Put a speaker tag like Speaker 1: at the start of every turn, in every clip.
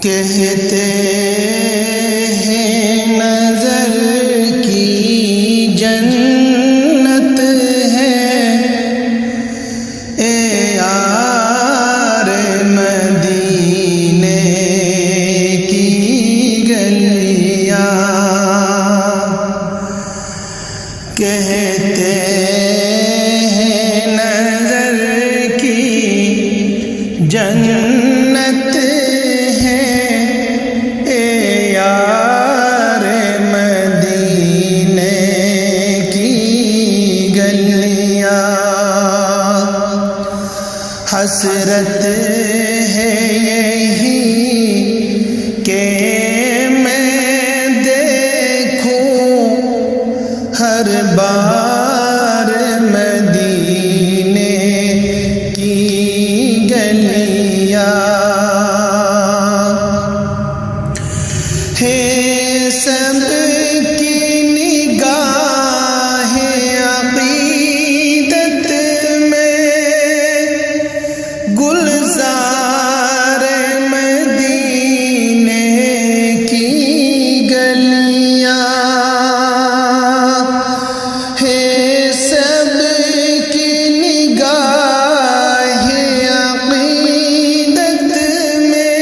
Speaker 1: کہتے ہیں نظر کی جنت ہے، اے یار مدینے کی گلیاں، کہتے ہیں نظر کی جنت ہے، اے یار مدینے کی گلیاں، حسرت ہے یہی کہ میں دیکھوں ہر بار مدینے کی گلیاں، ہے سب کی نگاہ عقیدت میں گلزار مدینے کی گلیاں، ہے سب کی نگاہ عقیدت میں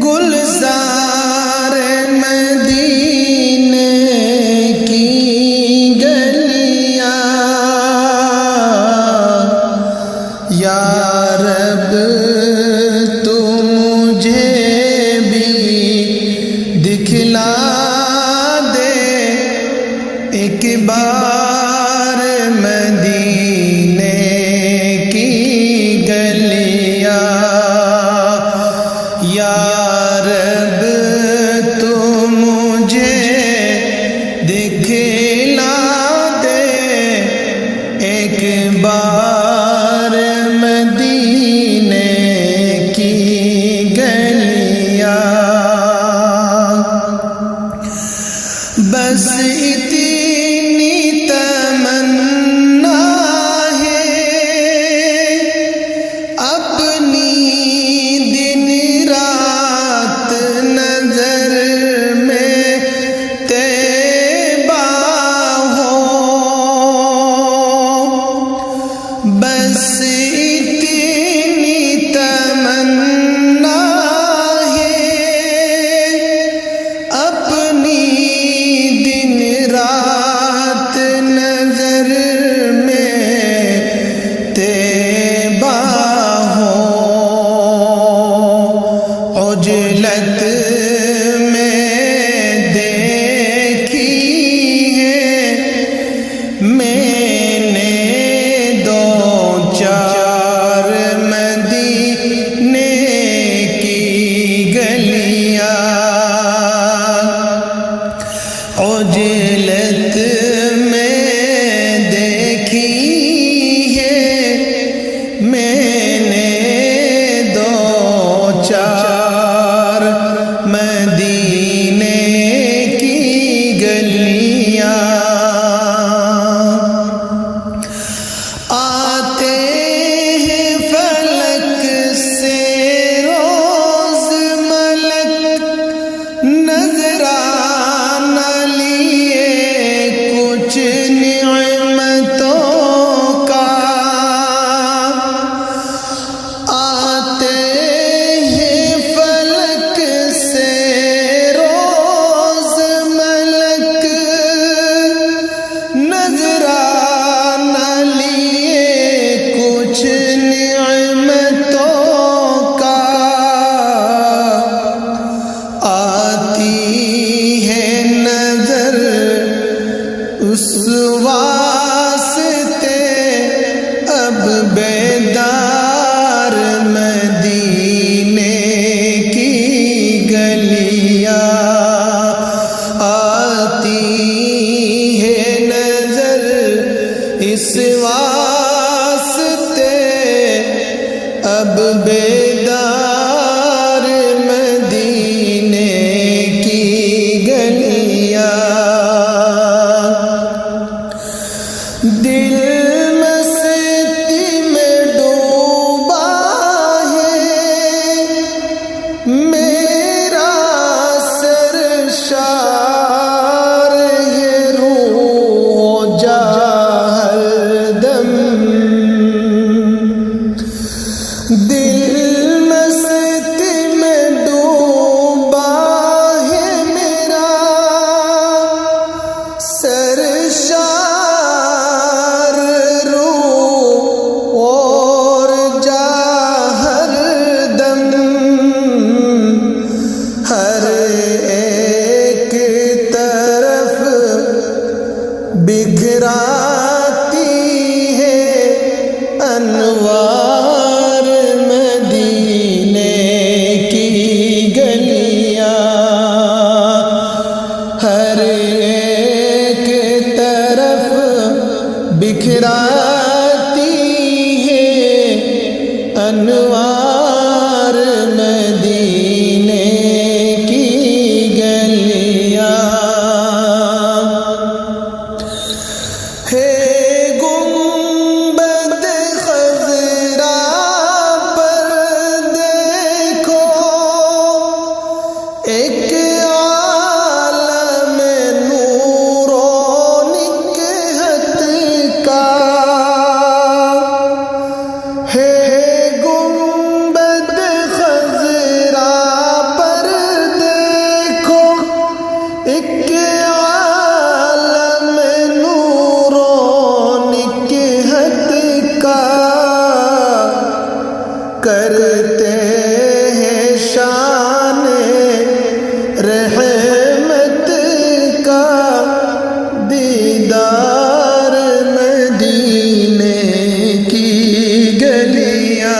Speaker 1: گلزار مدینے کی گلیاں، یا رب تو مجھے بھی دکھلا دے ایک بار مدینے کی گلیاں، یا رب تو مجھے دکھلا دے ایک بار مدینے کی گلیاں، بس اتنی تمنا ہے اپنی دن رات نظر میں طیبہ ہو، بس اتنی تمنا ہے اپنی دن رات نظر میں طیبہ ہو، عجلت میں دیکھی ہے میں نے دو چار مدینے کی گلیاں، عجلت میں دیکھی ہے میں نے دو چار مدینے کی گلیاں، آتے ہیں فلک سے روز ملک نذرانہ لیے کچھ نعمتوں کا، آتے ہیں فلک سے روز ملک نذرانہ لیے کچھ نعمتوں کا، آتی ہے نظر اس واسطے اب بیدار مدینے کی گلیاں، آتی ہے نظر اس واسطے اب بیدار مدینے کی گلیاں، دل مستی میں ڈوبا ہے انوار مدینے کی گلیاں ہے گنبد خضرا پر دیکھو ایک عالم نور و نکہت کا ہے گنبد خضرا پر دیکھو ایک عالم نور و نکہت کا کرتے ہیں شان رحمت کا دیدار مدینے کی گلیاں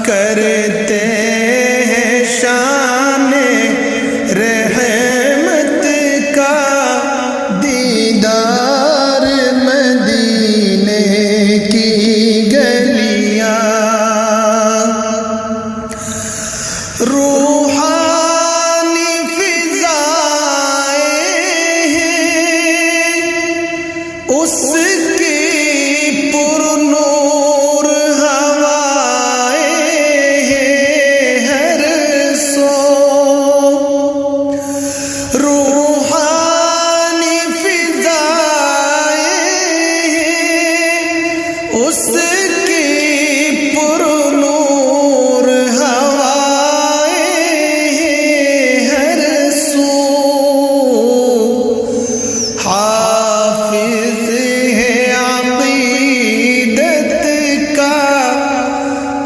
Speaker 1: کرتے ہیں شان رحمت کا دیدار مدینے کی گلیاں روحانی فضائیں ہیں اس کی پر نور ہوائیں ہیں ہر سو روحانی فضائیں ہیں اس کی پر نور ہوائیں ہیں ہر سو حافظ ہے عقیدت کا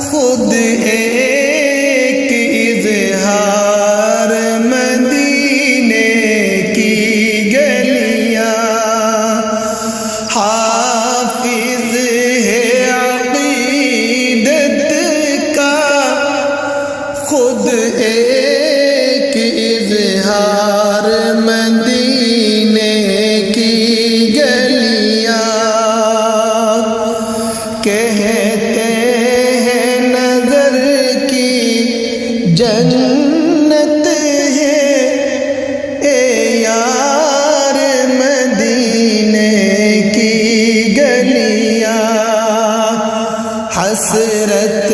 Speaker 1: خود ایک اظہار مدینے کی گلیاں حافظ ہے عقیدت کا خود ایک اظہار مدینے کی گلیاں کہتے ہیں نظر کی جنت ہے اے یار مدینے کی گلیاں حسرت